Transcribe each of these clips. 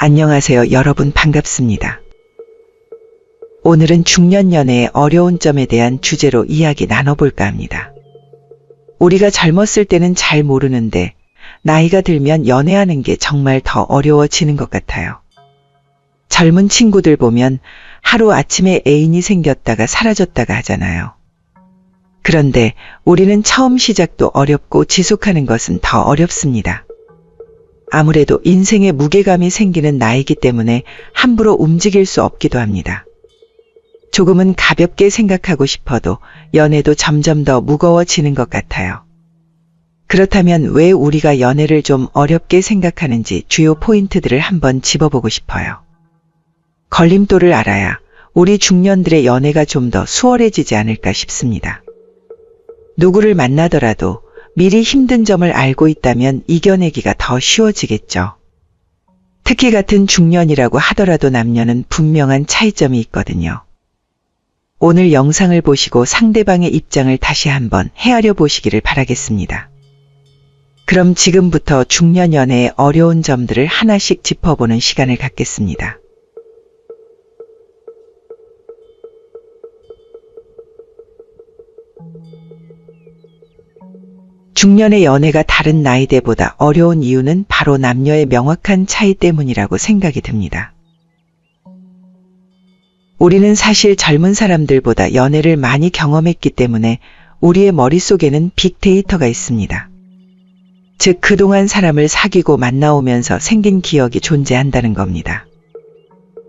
안녕하세요. 여러분 반갑습니다. 오늘은 중년 연애의 어려운 점에 대한 주제로 이야기 나눠볼까 합니다. 우리가 젊었을 때는 잘 모르는데 나이가 들면 연애하는 게 정말 더 어려워지는 것 같아요. 젊은 친구들 보면 하루아침에 애인이 생겼다가 사라졌다가 하잖아요. 그런데 우리는 처음 시작도 어렵고 지속하는 것은 더 어렵습니다. 아무래도 인생에 무게감이 생기는 나이기 때문에 함부로 움직일 수 없기도 합니다. 조금은 가볍게 생각하고 싶어도 연애도 점점 더 무거워지는 것 같아요. 그렇다면 왜 우리가 연애를 좀 어렵게 생각하는지 주요 포인트들을 한번 짚어보고 싶어요. 걸림돌을 알아야 우리 중년들의 연애가 좀 더 수월해지지 않을까 싶습니다. 누구를 만나더라도 미리 힘든 점을 알고 있다면 이겨내기가 더 쉬워지겠죠. 특히 같은 중년이라고 하더라도 남녀는 분명한 차이점이 있거든요. 오늘 영상을 보시고 상대방의 입장을 다시 한번 헤아려 보시기를 바라겠습니다. 그럼 지금부터 중년 연애의 어려운 점들을 하나씩 짚어보는 시간을 갖겠습니다. 중년의 연애가 다른 나이대보다 어려운 이유는 바로 남녀의 명확한 차이 때문이라고 생각이 듭니다. 우리는 사실 젊은 사람들보다 연애를 많이 경험했기 때문에 우리의 머릿속에는 빅데이터가 있습니다. 즉, 그동안 사람을 사귀고 만나오면서 생긴 기억이 존재한다는 겁니다.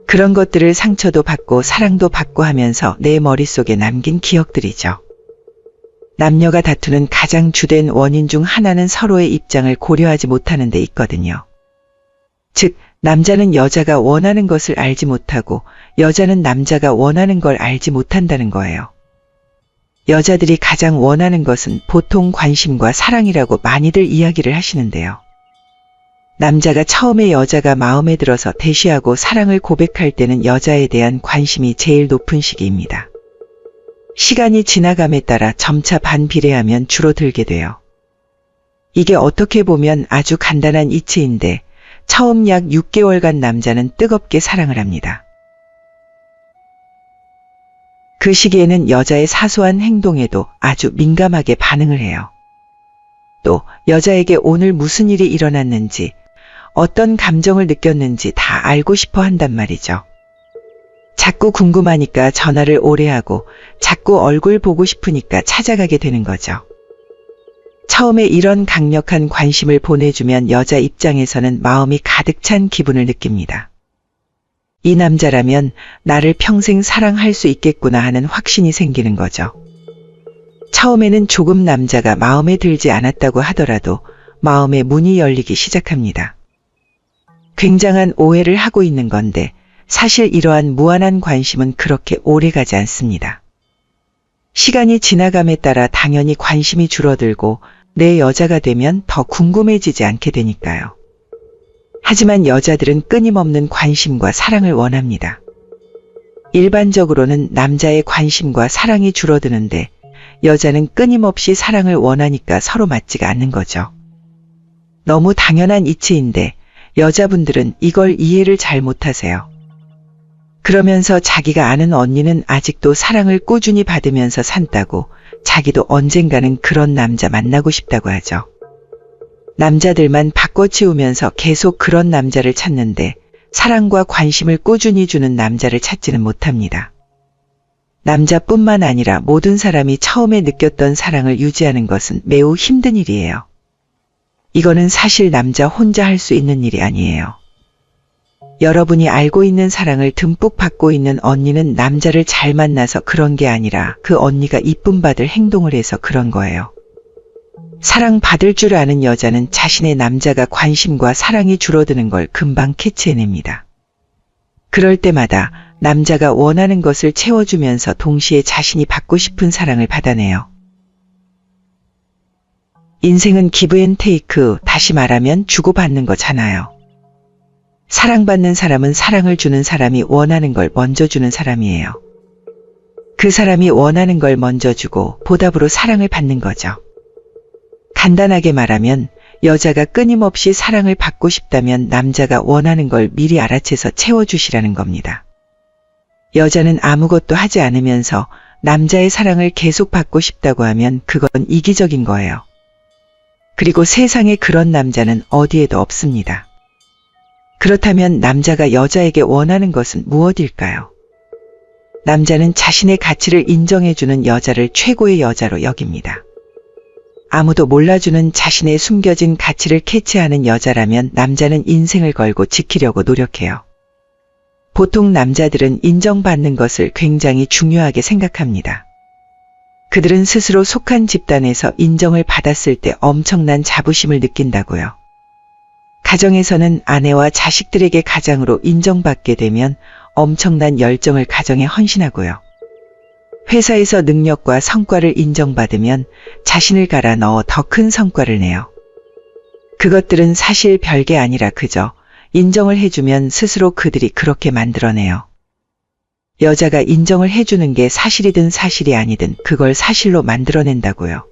그런 것들을 상처도 받고 사랑도 받고 하면서 내 머릿속에 남긴 기억들이죠. 남녀가 다투는 가장 주된 원인 중 하나는 서로의 입장을 고려하지 못하는 데 있거든요. 즉, 남자는 여자가 원하는 것을 알지 못하고 여자는 남자가 원하는 걸 알지 못한다는 거예요. 여자들이 가장 원하는 것은 보통 관심과 사랑이라고 많이들 이야기를 하시는데요. 남자가 처음에 여자가 마음에 들어서 대시하고 사랑을 고백할 때는 여자에 대한 관심이 제일 높은 시기입니다. 시간이 지나감에 따라 점차 반비례하면 줄어들게 돼요. 이게 어떻게 보면 아주 간단한 이치인데 처음 약 6개월간 남자는 뜨겁게 사랑을 합니다. 그 시기에는 여자의 사소한 행동에도 아주 민감하게 반응을 해요. 또 여자에게 오늘 무슨 일이 일어났는지, 어떤 감정을 느꼈는지 다 알고 싶어 한단 말이죠. 자꾸 궁금하니까 전화를 오래 하고 자꾸 얼굴 보고 싶으니까 찾아가게 되는 거죠. 처음에 이런 강력한 관심을 보내주면 여자 입장에서는 마음이 가득 찬 기분을 느낍니다. 이 남자라면 나를 평생 사랑할 수 있겠구나 하는 확신이 생기는 거죠. 처음에는 조금 남자가 마음에 들지 않았다고 하더라도 마음의 문이 열리기 시작합니다. 굉장한 오해를 하고 있는 건데 사실 이러한 무한한 관심은 그렇게 오래가지 않습니다. 시간이 지나감에 따라 당연히 관심이 줄어들고 내 여자가 되면 더 궁금해지지 않게 되니까요. 하지만 여자들은 끊임없는 관심과 사랑을 원합니다. 일반적으로는 남자의 관심과 사랑이 줄어드는데 여자는 끊임없이 사랑을 원하니까 서로 맞지가 않는 거죠. 너무 당연한 이치인데 여자분들은 이걸 이해를 잘 못하세요. 그러면서 자기가 아는 언니는 아직도 사랑을 꾸준히 받으면서 산다고 자기도 언젠가는 그런 남자 만나고 싶다고 하죠. 남자들만 바꿔치우면서 계속 그런 남자를 찾는데 사랑과 관심을 꾸준히 주는 남자를 찾지는 못합니다. 남자뿐만 아니라 모든 사람이 처음에 느꼈던 사랑을 유지하는 것은 매우 힘든 일이에요. 이거는 사실 남자 혼자 할 수 있는 일이 아니에요. 여러분이 알고 있는 사랑을 듬뿍 받고 있는 언니는 남자를 잘 만나서 그런 게 아니라 그 언니가 이쁨 받을 행동을 해서 그런 거예요. 사랑 받을 줄 아는 여자는 자신의 남자가 관심과 사랑이 줄어드는 걸 금방 캐치해냅니다. 그럴 때마다 남자가 원하는 것을 채워주면서 동시에 자신이 받고 싶은 사랑을 받아내요. 인생은 기브 앤 테이크, 다시 말하면 주고받는 거잖아요. 사랑받는 사람은 사랑을 주는 사람이 원하는 걸 먼저 주는 사람이에요. 그 사람이 원하는 걸 먼저 주고 보답으로 사랑을 받는 거죠. 간단하게 말하면 여자가 끊임없이 사랑을 받고 싶다면 남자가 원하는 걸 미리 알아채서 채워주시라는 겁니다. 여자는 아무것도 하지 않으면서 남자의 사랑을 계속 받고 싶다고 하면 그건 이기적인 거예요. 그리고 세상에 그런 남자는 어디에도 없습니다. 그렇다면 남자가 여자에게 원하는 것은 무엇일까요? 남자는 자신의 가치를 인정해주는 여자를 최고의 여자로 여깁니다. 아무도 몰라주는 자신의 숨겨진 가치를 캐치하는 여자라면 남자는 인생을 걸고 지키려고 노력해요. 보통 남자들은 인정받는 것을 굉장히 중요하게 생각합니다. 그들은 스스로 속한 집단에서 인정을 받았을 때 엄청난 자부심을 느낀다고요. 가정에서는 아내와 자식들에게 가장으로 인정받게 되면 엄청난 열정을 가정에 헌신하고요. 회사에서 능력과 성과를 인정받으면 자신을 갈아 넣어 더 큰 성과를 내요. 그것들은 사실 별게 아니라 그저 인정을 해주면 스스로 그들이 그렇게 만들어내요. 여자가 인정을 해주는 게 사실이든 사실이 아니든 그걸 사실로 만들어낸다고요.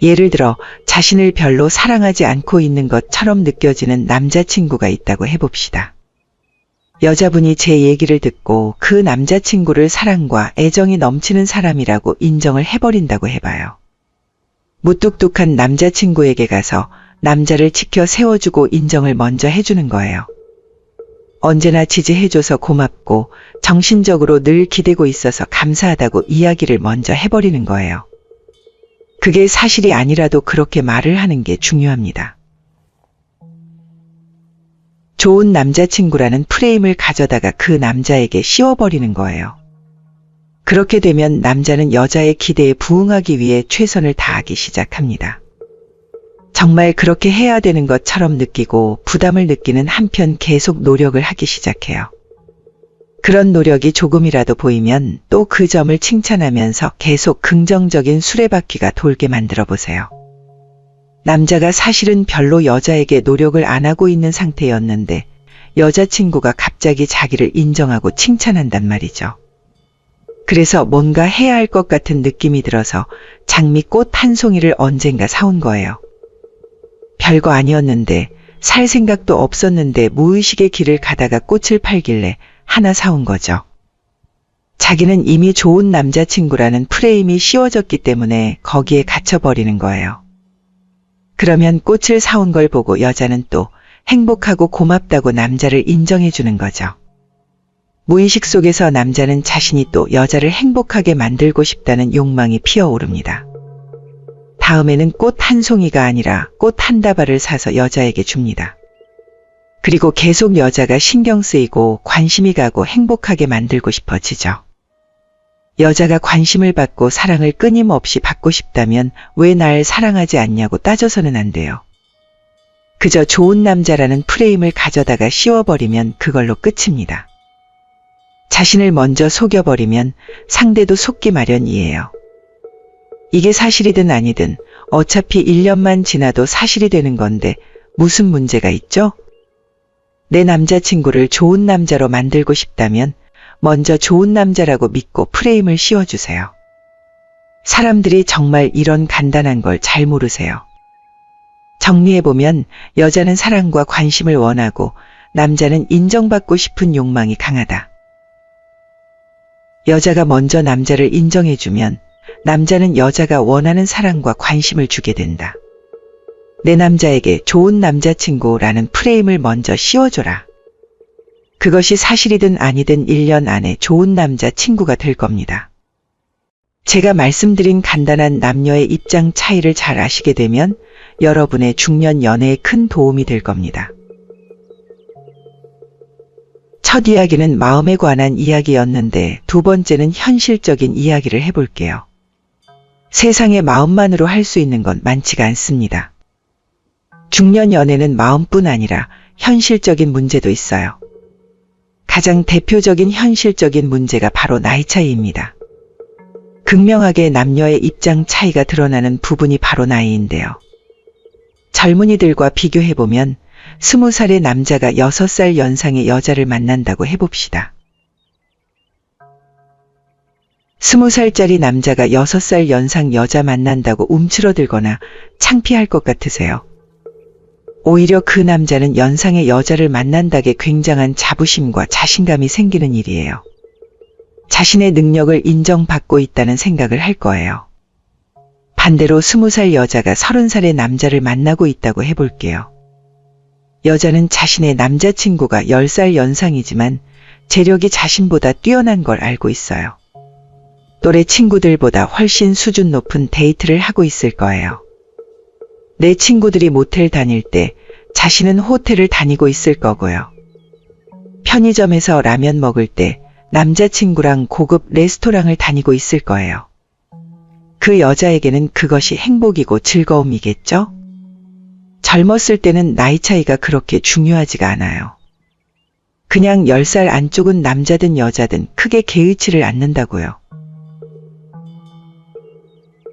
예를 들어 자신을 별로 사랑하지 않고 있는 것처럼 느껴지는 남자친구가 있다고 해봅시다. 여자분이 제 얘기를 듣고 그 남자친구를 사랑과 애정이 넘치는 사람이라고 인정을 해버린다고 해봐요. 무뚝뚝한 남자친구에게 가서 남자를 지켜 세워주고 인정을 먼저 해주는 거예요. 언제나 지지해줘서 고맙고 정신적으로 늘 기대고 있어서 감사하다고 이야기를 먼저 해버리는 거예요. 그게 사실이 아니라도 그렇게 말을 하는 게 중요합니다. 좋은 남자친구라는 프레임을 가져다가 그 남자에게 씌워버리는 거예요. 그렇게 되면 남자는 여자의 기대에 부응하기 위해 최선을 다하기 시작합니다. 정말 그렇게 해야 되는 것처럼 느끼고 부담을 느끼는 한편 계속 노력을 하기 시작해요. 그런 노력이 조금이라도 보이면 또 그 점을 칭찬하면서 계속 긍정적인 수레바퀴가 돌게 만들어 보세요. 남자가 사실은 별로 여자에게 노력을 안 하고 있는 상태였는데 여자친구가 갑자기 자기를 인정하고 칭찬한단 말이죠. 그래서 뭔가 해야 할 것 같은 느낌이 들어서 장미꽃 한 송이를 언젠가 사온 거예요. 별거 아니었는데 살 생각도 없었는데 무의식의 길을 가다가 꽃을 팔길래 하나 사온 거죠. 자기는 이미 좋은 남자친구라는 프레임이 씌워졌기 때문에 거기에 갇혀버리는 거예요. 그러면 꽃을 사온 걸 보고 여자는 또 행복하고 고맙다고 남자를 인정해주는 거죠. 무의식 속에서 남자는 자신이 또 여자를 행복하게 만들고 싶다는 욕망이 피어오릅니다. 다음에는 꽃 한 송이가 아니라 꽃 한 다발을 사서 여자에게 줍니다. 그리고 계속 여자가 신경 쓰이고 관심이 가고 행복하게 만들고 싶어지죠. 여자가 관심을 받고 사랑을 끊임없이 받고 싶다면 왜 날 사랑하지 않냐고 따져서는 안 돼요. 그저 좋은 남자라는 프레임을 가져다가 씌워버리면 그걸로 끝입니다. 자신을 먼저 속여버리면 상대도 속기 마련이에요. 이게 사실이든 아니든 어차피 1년만 지나도 사실이 되는 건데 무슨 문제가 있죠? 내 남자친구를 좋은 남자로 만들고 싶다면 먼저 좋은 남자라고 믿고 프레임을 씌워주세요. 사람들이 정말 이런 간단한 걸 잘 모르세요. 정리해보면 여자는 사랑과 관심을 원하고 남자는 인정받고 싶은 욕망이 강하다. 여자가 먼저 남자를 인정해주면 남자는 여자가 원하는 사랑과 관심을 주게 된다. 내 남자에게 좋은 남자친구라는 프레임을 먼저 씌워줘라. 그것이 사실이든 아니든 1년 안에 좋은 남자친구가 될 겁니다. 제가 말씀드린 간단한 남녀의 입장 차이를 잘 아시게 되면 여러분의 중년 연애에 큰 도움이 될 겁니다. 첫 이야기는 마음에 관한 이야기였는데 두 번째는 현실적인 이야기를 해볼게요. 세상에 마음만으로 할 수 있는 건 많지가 않습니다. 중년 연애는 마음뿐 아니라 현실적인 문제도 있어요. 가장 대표적인 현실적인 문제가 바로 나이 차이입니다. 극명하게 남녀의 입장 차이가 드러나는 부분이 바로 나이인데요. 젊은이들과 비교해보면 20살의 남자가 6살 연상의 여자를 만난다고 해봅시다. 20살짜리 남자가 6살 연상 여자 만난다고 움츠러들거나 창피할 것 같으세요? 오히려 그 남자는 연상의 여자를 만난다게 굉장한 자부심과 자신감이 생기는 일이에요. 자신의 능력을 인정받고 있다는 생각을 할 거예요. 반대로 20살 여자가 30살의 남자를 만나고 있다고 해볼게요. 여자는 자신의 남자친구가 10살 연상이지만 재력이 자신보다 뛰어난 걸 알고 있어요. 또래 친구들보다 훨씬 수준 높은 데이트를 하고 있을 거예요. 내 친구들이 모텔 다닐 때 자신은 호텔을 다니고 있을 거고요. 편의점에서 라면 먹을 때 남자친구랑 고급 레스토랑을 다니고 있을 거예요. 그 여자에게는 그것이 행복이고 즐거움이겠죠? 젊었을 때는 나이 차이가 그렇게 중요하지가 않아요. 그냥 10살 안쪽은 남자든 여자든 크게 개의치를 않는다고요.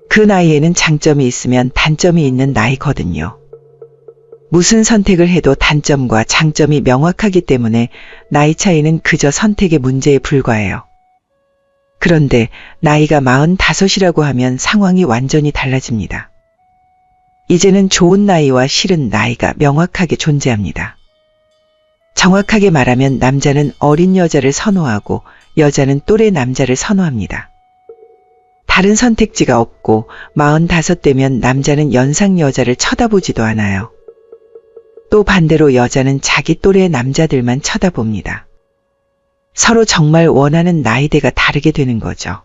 그 나이에는 장점이 있으면 단점이 있는 나이거든요. 무슨 선택을 해도 단점과 장점이 명확하기 때문에 나이 차이는 그저 선택의 문제에 불과해요. 그런데 나이가 45이라고 하면 상황이 완전히 달라집니다. 이제는 좋은 나이와 싫은 나이가 명확하게 존재합니다. 정확하게 말하면 남자는 어린 여자를 선호하고 여자는 또래 남자를 선호합니다. 다른 선택지가 없고 45되면 남자는 연상 여자를 쳐다보지도 않아요. 또 반대로 여자는 자기 또래 남자들만 쳐다봅니다. 서로 정말 원하는 나이대가 다르게 되는 거죠.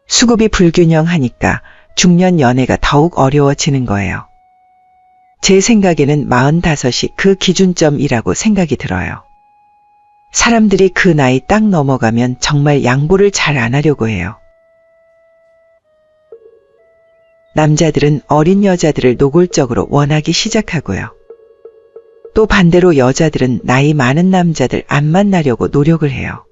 수급이 불균형하니까 중년 연애가 더욱 어려워지는 거예요. 제 생각에는 45이 그 기준점이라고 생각이 들어요. 사람들이 그 나이 딱 넘어가면 정말 양보를 잘 안 하려고 해요. 남자들은 어린 여자들을 노골적으로 원하기 시작하고요. 또 반대로 여자들은 나이 많은 남자들 안 만나려고 노력을 해요.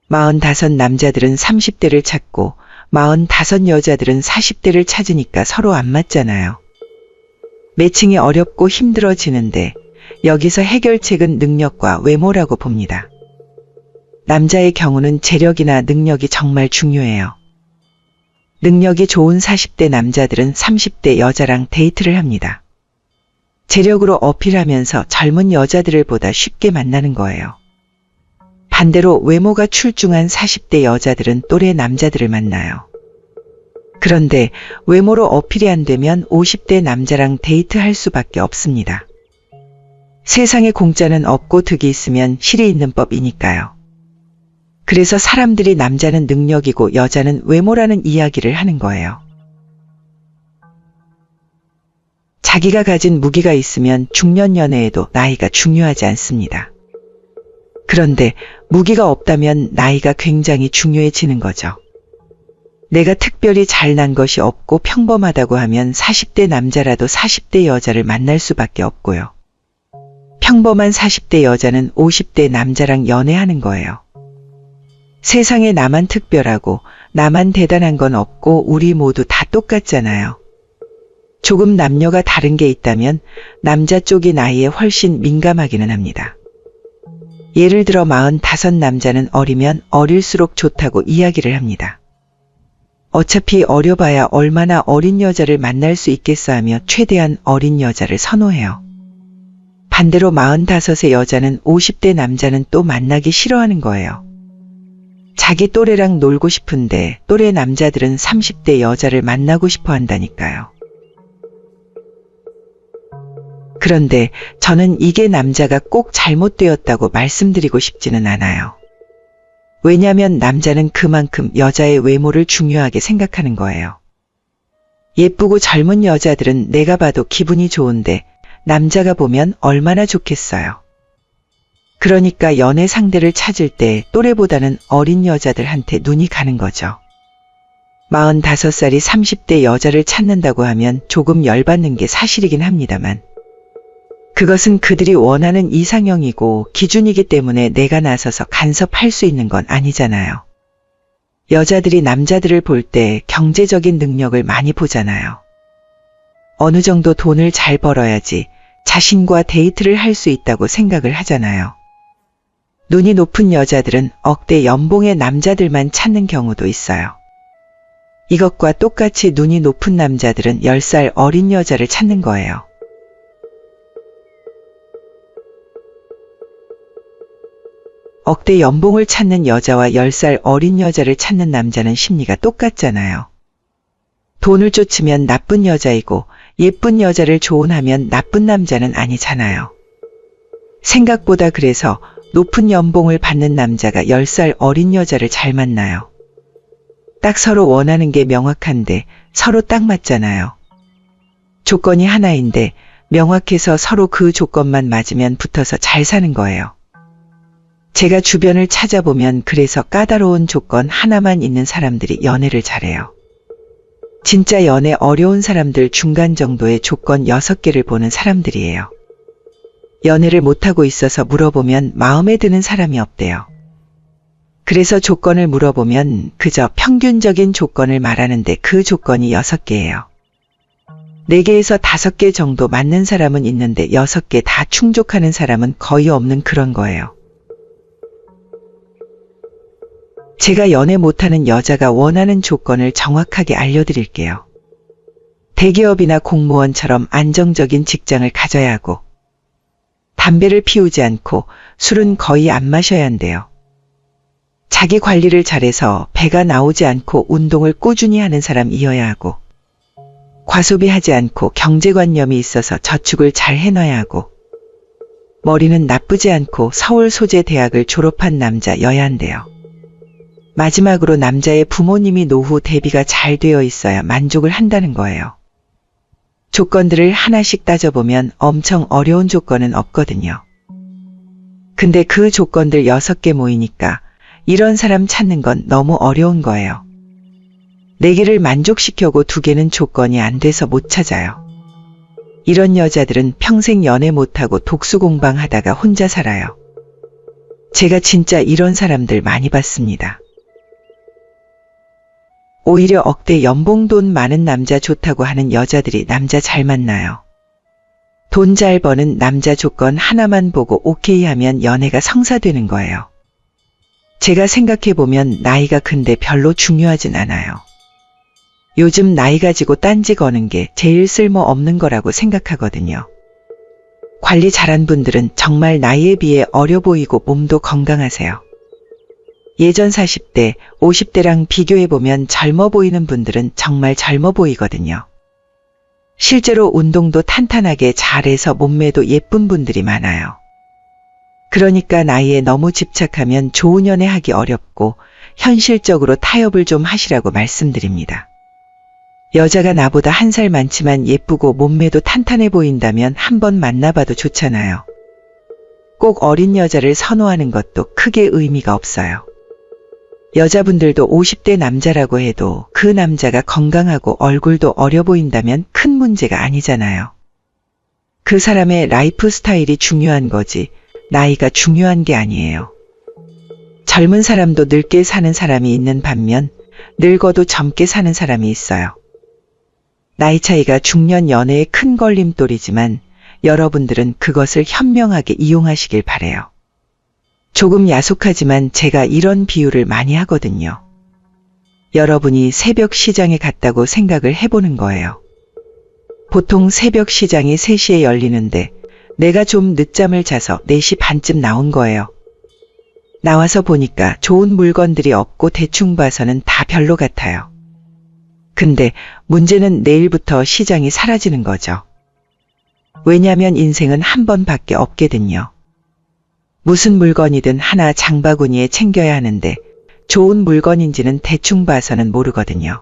45 남자들은 30대를 찾고 45 여자들은 40대를 찾으니까 서로 안 맞잖아요. 매칭이 어렵고 힘들어지는데 여기서 해결책은 능력과 외모라고 봅니다. 남자의 경우는 재력이나 능력이 정말 중요해요. 능력이 좋은 40대 남자들은 30대 여자랑 데이트를 합니다. 재력으로 어필하면서 젊은 여자들을 보다 쉽게 만나는 거예요. 반대로 외모가 출중한 40대 여자들은 또래 남자들을 만나요. 그런데 외모로 어필이 안 되면 50대 남자랑 데이트할 수밖에 없습니다. 세상에 공짜는 없고 득이 있으면 실이 있는 법이니까요. 그래서 사람들이 남자는 능력이고 여자는 외모라는 이야기를 하는 거예요. 자기가 가진 무기가 있으면 중년 연애에도 나이가 중요하지 않습니다. 그런데 무기가 없다면 나이가 굉장히 중요해지는 거죠. 내가 특별히 잘난 것이 없고 평범하다고 하면 40대 남자라도 40대 여자를 만날 수밖에 없고요. 평범한 40대 여자는 50대 남자랑 연애하는 거예요. 세상에 나만 특별하고 나만 대단한 건 없고 우리 모두 다 똑같잖아요. 조금 남녀가 다른 게 있다면 남자 쪽이 나이에 훨씬 민감하기는 합니다. 예를 들어 45 남자는 어리면 어릴수록 좋다고 이야기를 합니다. 어차피 어려봐야 얼마나 어린 여자를 만날 수 있겠어 하며 최대한 어린 여자를 선호해요. 반대로 45의 여자는 50대 남자는 또 만나기 싫어하는 거예요. 자기 또래랑 놀고 싶은데 또래 남자들은 30대 여자를 만나고 싶어 한다니까요. 그런데 저는 이게 남자가 꼭 잘못되었다고 말씀드리고 싶지는 않아요. 왜냐하면 남자는 그만큼 여자의 외모를 중요하게 생각하는 거예요. 예쁘고 젊은 여자들은 내가 봐도 기분이 좋은데 남자가 보면 얼마나 좋겠어요. 그러니까 연애 상대를 찾을 때 또래보다는 어린 여자들한테 눈이 가는 거죠. 45살이 30대 여자를 찾는다고 하면 조금 열받는 게 사실이긴 합니다만 그것은 그들이 원하는 이상형이고 기준이기 때문에 내가 나서서 간섭할 수 있는 건 아니잖아요. 여자들이 남자들을 볼 때 경제적인 능력을 많이 보잖아요. 어느 정도 돈을 잘 벌어야지 자신과 데이트를 할 수 있다고 생각을 하잖아요. 눈이 높은 여자들은 억대 연봉의 남자들만 찾는 경우도 있어요. 이것과 똑같이 눈이 높은 남자들은 10살 어린 여자를 찾는 거예요. 억대 연봉을 찾는 여자와 10살 어린 여자를 찾는 남자는 심리가 똑같잖아요. 돈을 쫓으면 나쁜 여자이고 예쁜 여자를 조언하면 나쁜 남자는 아니잖아요. 생각보다 그래서 높은 연봉을 받는 남자가 10살 어린 여자를 잘 만나요. 딱 서로 원하는 게 명확한데 서로 딱 맞잖아요. 조건이 하나인데 명확해서 서로 그 조건만 맞으면 붙어서 잘 사는 거예요. 제가 주변을 찾아보면 그래서 까다로운 조건 하나만 있는 사람들이 연애를 잘해요. 진짜 연애 어려운 사람들 중간 정도의 조건 6개를 보는 사람들이에요. 연애를 못하고 있어서 물어보면 마음에 드는 사람이 없대요. 그래서 조건을 물어보면 그저 평균적인 조건을 말하는데 그 조건이 6개예요. 4개에서 5개 정도 맞는 사람은 있는데 6개 다 충족하는 사람은 거의 없는 그런 거예요. 제가 연애 못하는 여자가 원하는 조건을 정확하게 알려드릴게요. 대기업이나 공무원처럼 안정적인 직장을 가져야 하고, 담배를 피우지 않고 술은 거의 안 마셔야 한대요. 자기 관리를 잘해서 배가 나오지 않고 운동을 꾸준히 하는 사람이어야 하고, 과소비하지 않고 경제관념이 있어서 저축을 잘 해놔야 하고, 머리는 나쁘지 않고 서울 소재 대학을 졸업한 남자여야 한대요. 마지막으로 남자의 부모님이 노후 대비가 잘 되어 있어야 만족을 한다는 거예요. 조건들을 하나씩 따져보면 엄청 어려운 조건은 없거든요. 근데 그 조건들 6개 모이니까 이런 사람 찾는 건 너무 어려운 거예요. 4개를 만족시켜고 2개는 조건이 안 돼서 못 찾아요. 이런 여자들은 평생 연애 못하고 독수공방하다가 혼자 살아요. 제가 진짜 이런 사람들 많이 봤습니다. 오히려 억대 연봉 돈 많은 남자 좋다고 하는 여자들이 남자 잘 만나요. 돈 잘 버는 남자 조건 하나만 보고 오케이 하면 연애가 성사되는 거예요. 제가 생각해보면 나이가 근데 별로 중요하진 않아요. 요즘 나이 가지고 딴지 거는 게 제일 쓸모없는 거라고 생각하거든요. 관리 잘한 분들은 정말 나이에 비해 어려 보이고 몸도 건강하세요. 예전 40대, 50대랑 비교해보면 젊어 보이는 분들은 정말 젊어 보이거든요. 실제로 운동도 탄탄하게 잘해서 몸매도 예쁜 분들이 많아요. 그러니까 나이에 너무 집착하면 좋은 연애 하기 어렵고 현실적으로 타협을 좀 하시라고 말씀드립니다. 여자가 나보다 1살 많지만 예쁘고 몸매도 탄탄해 보인다면 한번 만나봐도 좋잖아요. 꼭 어린 여자를 선호하는 것도 크게 의미가 없어요. 여자분들도 50대 남자라고 해도 그 남자가 건강하고 얼굴도 어려 보인다면 큰 문제가 아니잖아요. 그 사람의 라이프 스타일이 중요한 거지 나이가 중요한 게 아니에요. 젊은 사람도 늙게 사는 사람이 있는 반면 늙어도 젊게 사는 사람이 있어요. 나이 차이가 중년 연애의 큰 걸림돌이지만 여러분들은 그것을 현명하게 이용하시길 바래요. 조금 야속하지만 제가 이런 비유를 많이 하거든요. 여러분이 새벽 시장에 갔다고 생각을 해보는 거예요. 보통 새벽 시장이 3시에 열리는데 내가 좀 늦잠을 자서 4시 반쯤 나온 거예요. 나와서 보니까 좋은 물건들이 없고 대충 봐서는 다 별로 같아요. 근데 문제는 내일부터 시장이 사라지는 거죠. 왜냐면 인생은 한 번밖에 없거든요. 무슨 물건이든 하나 장바구니에 챙겨야 하는데 좋은 물건인지는 대충 봐서는 모르거든요.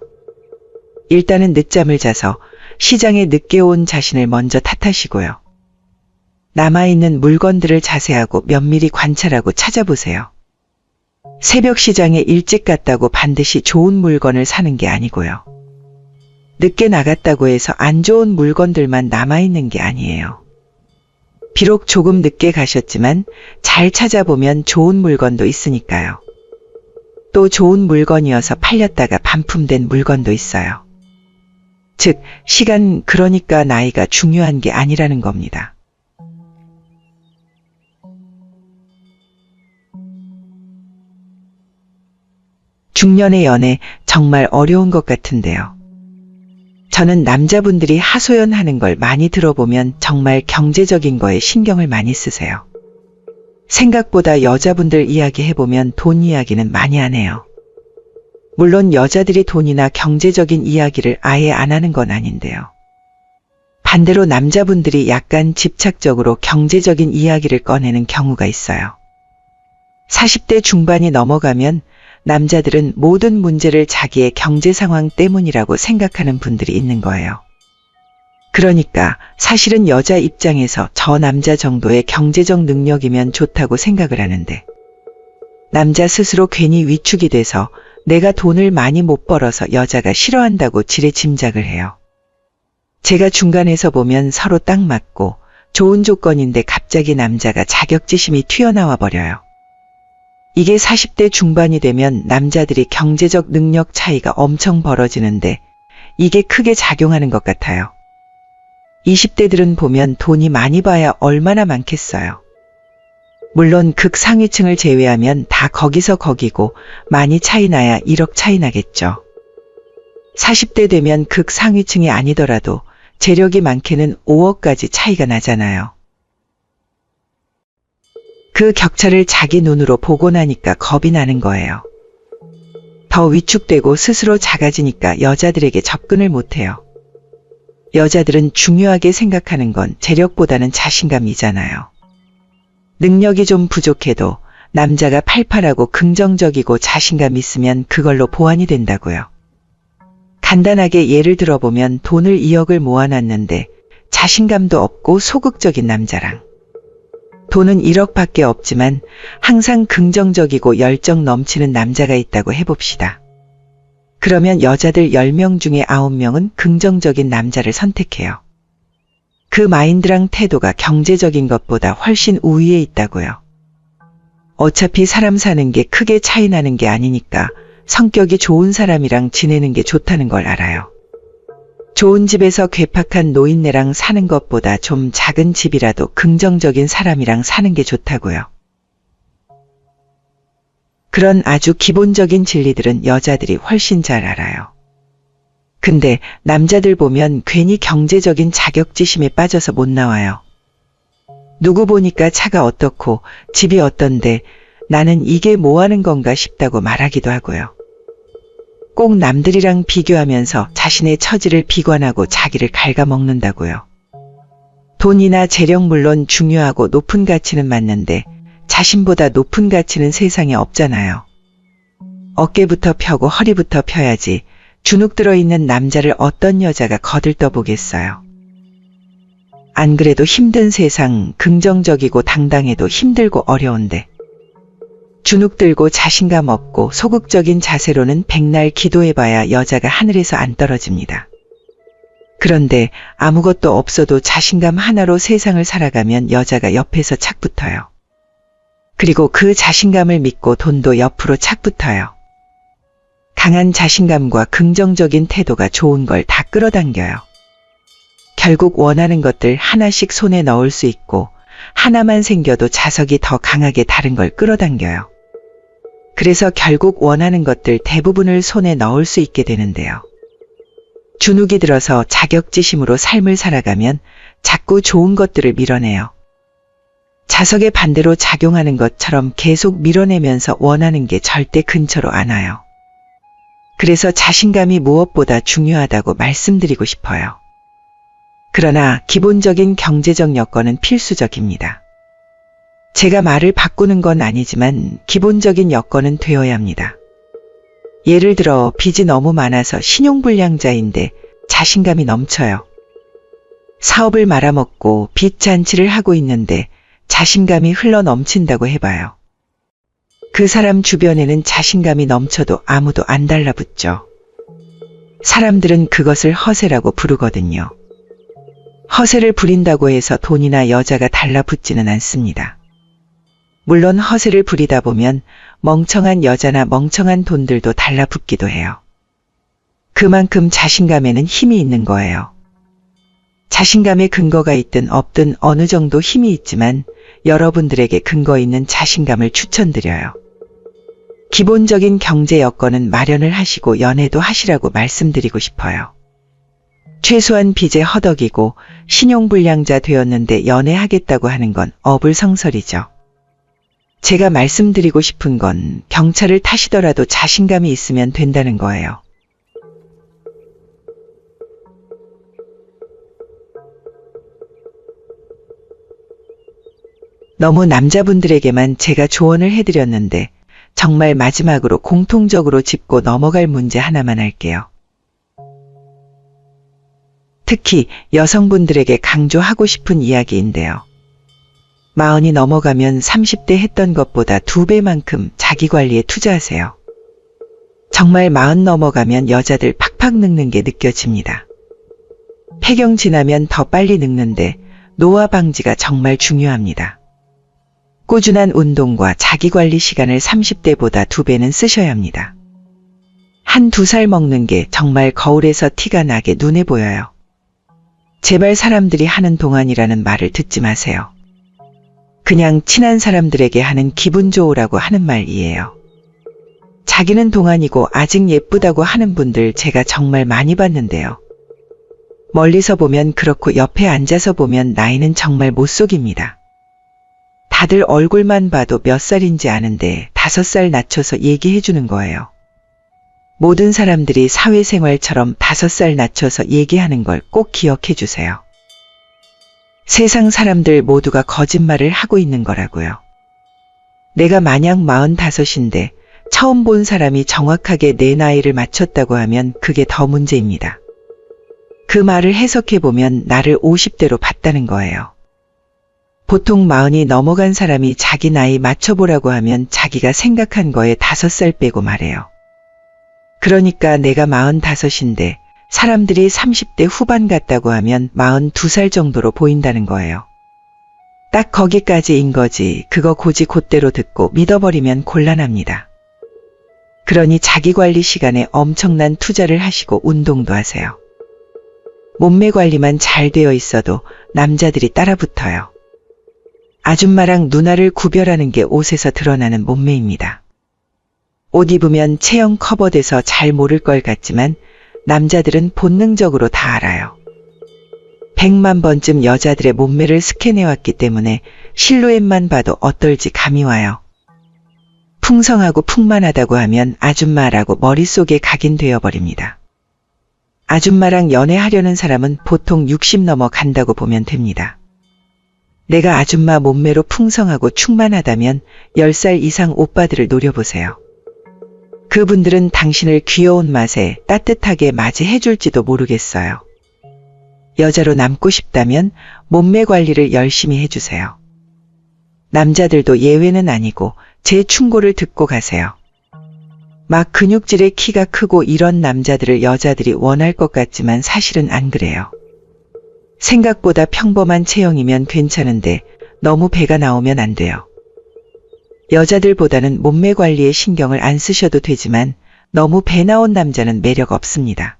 일단은 늦잠을 자서 시장에 늦게 온 자신을 먼저 탓하시고요. 남아있는 물건들을 자세하고 면밀히 관찰하고 찾아보세요. 새벽 시장에 일찍 갔다고 반드시 좋은 물건을 사는 게 아니고요. 늦게 나갔다고 해서 안 좋은 물건들만 남아있는 게 아니에요. 비록 조금 늦게 가셨지만 잘 찾아보면 좋은 물건도 있으니까요. 또 좋은 물건이어서 팔렸다가 반품된 물건도 있어요. 즉, 시간 그러니까 나이가 중요한 게 아니라는 겁니다. 중년의 연애 정말 어려운 것 같은데요. 저는 남자분들이 하소연하는 걸 많이 들어보면 정말 경제적인 거에 신경을 많이 쓰세요. 생각보다 여자분들 이야기해보면 돈 이야기는 많이 안 해요. 물론 여자들이 돈이나 경제적인 이야기를 아예 안 하는 건 아닌데요. 반대로 남자분들이 약간 집착적으로 경제적인 이야기를 꺼내는 경우가 있어요. 40대 중반이 넘어가면 남자들은 모든 문제를 자기의 경제 상황 때문이라고 생각하는 분들이 있는 거예요. 그러니까 사실은 여자 입장에서 저 남자 정도의 경제적 능력이면 좋다고 생각을 하는데 남자 스스로 괜히 위축이 돼서 내가 돈을 많이 못 벌어서 여자가 싫어한다고 지레 짐작을 해요. 제가 중간에서 보면 서로 딱 맞고 좋은 조건인데 갑자기 남자가 자격지심이 튀어나와 버려요. 이게 40대 중반이 되면 남자들이 경제적 능력 차이가 엄청 벌어지는데 이게 크게 작용하는 것 같아요. 20대들은 보면 돈이 많이 봐야 얼마나 많겠어요. 물론 극상위층을 제외하면 다 거기서 거기고 많이 차이 나야 1억 차이 나겠죠. 40대 되면 극상위층이 아니더라도 재력이 많게는 5억까지 차이가 나잖아요. 그 격차를 자기 눈으로 보고 나니까 겁이 나는 거예요. 더 위축되고 스스로 작아지니까 여자들에게 접근을 못해요. 여자들은 중요하게 생각하는 건 재력보다는 자신감이잖아요. 능력이 좀 부족해도 남자가 팔팔하고 긍정적이고 자신감 있으면 그걸로 보완이 된다고요. 간단하게 예를 들어보면 돈을 2억을 모아놨는데 자신감도 없고 소극적인 남자랑 돈은 1억밖에 없지만 항상 긍정적이고 열정 넘치는 남자가 있다고 해봅시다. 그러면 여자들 10명 중에 9명은 긍정적인 남자를 선택해요. 그 마인드랑 태도가 경제적인 것보다 훨씬 우위에 있다고요. 어차피 사람 사는 게 크게 차이 나는 게 아니니까 성격이 좋은 사람이랑 지내는 게 좋다는 걸 알아요. 좋은 집에서 괴팍한 노인네랑 사는 것보다 좀 작은 집이라도 긍정적인 사람이랑 사는 게 좋다고요. 그런 아주 기본적인 진리들은 여자들이 훨씬 잘 알아요. 근데 남자들 보면 괜히 경제적인 자격지심에 빠져서 못 나와요. 누구 보니까 차가 어떻고 집이 어떤데 나는 이게 뭐 하는 건가 싶다고 말하기도 하고요. 꼭 남들이랑 비교하면서 자신의 처지를 비관하고 자기를 갉아먹는다고요. 돈이나 재력 물론 중요하고 높은 가치는 맞는데 자신보다 높은 가치는 세상에 없잖아요. 어깨부터 펴고 허리부터 펴야지 주눅 들어있는 남자를 어떤 여자가 거들떠보겠어요. 안 그래도 힘든 세상 긍정적이고 당당해도 힘들고 어려운데 주눅 들고 자신감 없고 소극적인 자세로는 백날 기도해봐야 여자가 하늘에서 안 떨어집니다. 그런데 아무것도 없어도 자신감 하나로 세상을 살아가면 여자가 옆에서 착 붙어요. 그리고 그 자신감을 믿고 돈도 옆으로 착 붙어요. 강한 자신감과 긍정적인 태도가 좋은 걸 다 끌어당겨요. 결국 원하는 것들 하나씩 손에 넣을 수 있고 하나만 생겨도 자석이 더 강하게 다른 걸 끌어당겨요. 그래서 결국 원하는 것들 대부분을 손에 넣을 수 있게 되는데요. 주눅이 들어서 자격지심으로 삶을 살아가면 자꾸 좋은 것들을 밀어내요. 자석의 반대로 작용하는 것처럼 계속 밀어내면서 원하는 게 절대 근처로 안 와요. 그래서 자신감이 무엇보다 중요하다고 말씀드리고 싶어요. 그러나 기본적인 경제적 여건은 필수적입니다. 제가 말을 바꾸는 건 아니지만 기본적인 여건은 되어야 합니다. 예를 들어 빚이 너무 많아서 신용불량자인데 자신감이 넘쳐요. 사업을 말아먹고 빚 잔치를 하고 있는데 자신감이 흘러 넘친다고 해봐요. 그 사람 주변에는 자신감이 넘쳐도 아무도 안 달라붙죠. 사람들은 그것을 허세라고 부르거든요. 허세를 부린다고 해서 돈이나 여자가 달라붙지는 않습니다. 물론 허세를 부리다 보면 멍청한 여자나 멍청한 돈들도 달라붙기도 해요. 그만큼 자신감에는 힘이 있는 거예요. 자신감에 근거가 있든 없든 어느 정도 힘이 있지만 여러분들에게 근거 있는 자신감을 추천드려요. 기본적인 경제 여건은 마련을 하시고 연애도 하시라고 말씀드리고 싶어요. 최소한 빚에 허덕이고 신용불량자 되었는데 연애하겠다고 하는 건 어불성설이죠. 제가 말씀드리고 싶은 건 경찰을 타시더라도 자신감이 있으면 된다는 거예요. 너무 남자분들에게만 제가 조언을 해드렸는데 정말 마지막으로 공통적으로 짚고 넘어갈 문제 하나만 할게요. 특히 여성분들에게 강조하고 싶은 이야기인데요. 40이 넘어가면 30대 했던 것보다 2배만큼 자기관리에 투자하세요. 정말 40 넘어가면 여자들 팍팍 늙는 게 느껴집니다. 폐경 지나면 더 빨리 늙는데 노화 방지가 정말 중요합니다. 꾸준한 운동과 자기관리 시간을 30대보다 2배는 쓰셔야 합니다. 1~2살 먹는 게 정말 거울에서 티가 나게 눈에 보여요. 제발 사람들이 하는 동안이라는 말을 듣지 마세요. 그냥 친한 사람들에게 하는 기분 좋으라고 하는 말이에요. 자기는 동안이고 아직 예쁘다고 하는 분들 제가 정말 많이 봤는데요. 멀리서 보면 그렇고 옆에 앉아서 보면 나이는 정말 못 속입니다. 다들 얼굴만 봐도 몇 살인지 아는데 5살 낮춰서 얘기해 주는 거예요. 모든 사람들이 사회생활처럼 5살 낮춰서 얘기하는 걸 꼭 기억해 주세요. 세상 사람들 모두가 거짓말을 하고 있는 거라고요. 내가 만약 45인데 처음 본 사람이 정확하게 내 나이를 맞췄다고 하면 그게 더 문제입니다. 그 말을 해석해 보면 나를 50대로 봤다는 거예요. 보통 40이 넘어간 사람이 자기 나이 맞춰보라고 하면 자기가 생각한 거에 5살 빼고 말해요. 그러니까 내가 45인데 사람들이 30대 후반 같다고 하면 42살 정도로 보인다는 거예요. 딱 거기까지인 거지. 그거 고지 곧대로 듣고 믿어버리면 곤란합니다. 그러니 자기관리 시간에 엄청난 투자를 하시고 운동도 하세요. 몸매 관리만 잘 되어 있어도 남자들이 따라붙어요. 아줌마랑 누나를 구별하는 게 옷에서 드러나는 몸매입니다. 옷 입으면 체형 커버돼서 잘 모를 것 같지만 남자들은 본능적으로 다 알아요. 100만 번쯤 여자들의 몸매를 스캔해왔기 때문에 실루엣만 봐도 어떨지 감이 와요. 풍성하고 풍만하다고 하면 아줌마라고 머릿속에 각인되어버립니다. 아줌마랑 연애하려는 사람은 보통 60 넘어간다고 보면 됩니다. 내가 아줌마 몸매로 풍성하고 충만하다면 10살 이상 오빠들을 노려보세요. 그분들은 당신을 귀여운 맛에 따뜻하게 맞이해 줄지도 모르겠어요. 여자로 남고 싶다면 몸매 관리를 열심히 해주세요. 남자들도 예외는 아니고 제 충고를 듣고 가세요. 막 근육질의 키가 크고 이런 남자들을 여자들이 원할 것 같지만 사실은 안 그래요. 생각보다 평범한 체형이면 괜찮은데 너무 배가 나오면 안 돼요. 여자들보다는 몸매 관리에 신경을 안 쓰셔도 되지만 너무 배 나온 남자는 매력 없습니다.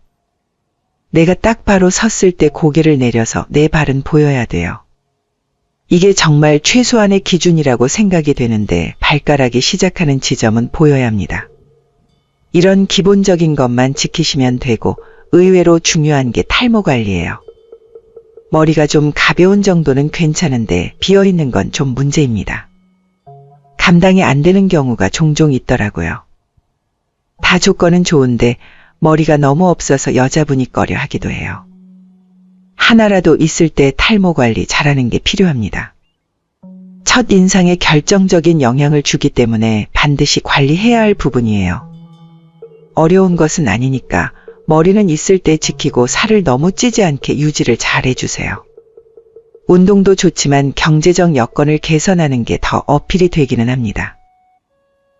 내가 딱 바로 섰을 때 고개를 내려서 내 발은 보여야 돼요. 이게 정말 최소한의 기준이라고 생각이 되는데 발가락이 시작하는 지점은 보여야 합니다. 이런 기본적인 것만 지키시면 되고 의외로 중요한 게 탈모 관리예요. 머리가 좀 가벼운 정도는 괜찮은데 비어있는 건 좀 문제입니다. 감당이 안 되는 경우가 종종 있더라고요. 다 조건은 좋은데 머리가 너무 없어서 여자분이 꺼려 하기도 해요. 하나라도 있을 때 탈모 관리 잘하는 게 필요합니다. 첫 인상에 결정적인 영향을 주기 때문에 반드시 관리해야 할 부분이에요. 어려운 것은 아니니까 머리는 있을 때 지키고 살을 너무 찌지 않게 유지를 잘 해주세요. 운동도 좋지만 경제적 여건을 개선하는 게 더 어필이 되기는 합니다.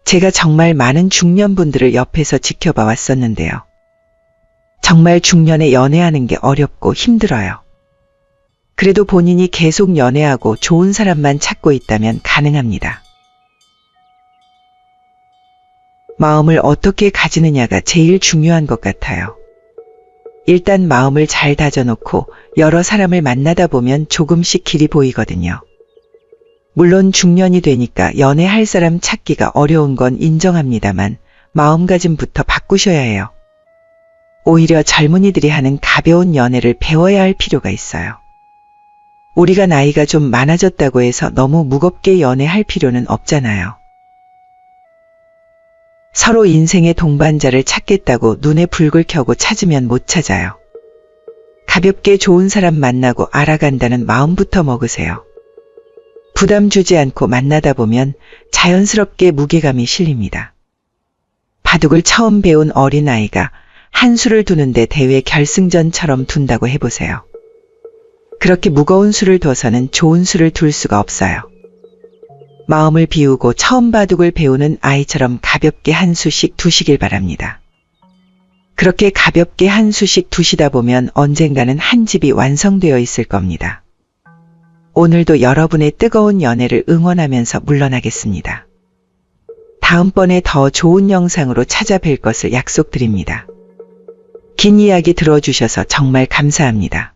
제가 정말 많은 중년분들을 옆에서 지켜봐 왔었는데요. 정말 중년에 연애하는 게 어렵고 힘들어요. 그래도 본인이 계속 연애하고 좋은 사람만 찾고 있다면 가능합니다. 마음을 어떻게 가지느냐가 제일 중요한 것 같아요. 일단 마음을 잘 다져놓고 여러 사람을 만나다 보면 조금씩 길이 보이거든요. 물론 중년이 되니까 연애할 사람 찾기가 어려운 건 인정합니다만 마음가짐부터 바꾸셔야 해요. 오히려 젊은이들이 하는 가벼운 연애를 배워야 할 필요가 있어요. 우리가 나이가 좀 많아졌다고 해서 너무 무겁게 연애할 필요는 없잖아요. 서로 인생의 동반자를 찾겠다고 눈에 불을 켜고 찾으면 못 찾아요. 가볍게 좋은 사람 만나고 알아간다는 마음부터 먹으세요. 부담 주지 않고 만나다 보면 자연스럽게 무게감이 실립니다. 바둑을 처음 배운 어린아이가 한 수를 두는데 대회 결승전처럼 둔다고 해보세요. 그렇게 무거운 수를 둬서는 좋은 수를 둘 수가 없어요. 마음을 비우고 처음 바둑을 배우는 아이처럼 가볍게 한 수씩 두시길 바랍니다. 그렇게 가볍게 한 수씩 두시다 보면 언젠가는 한 집이 완성되어 있을 겁니다. 오늘도 여러분의 뜨거운 연애를 응원하면서 물러나겠습니다. 다음번에 더 좋은 영상으로 찾아뵐 것을 약속드립니다. 긴 이야기 들어주셔서 정말 감사합니다.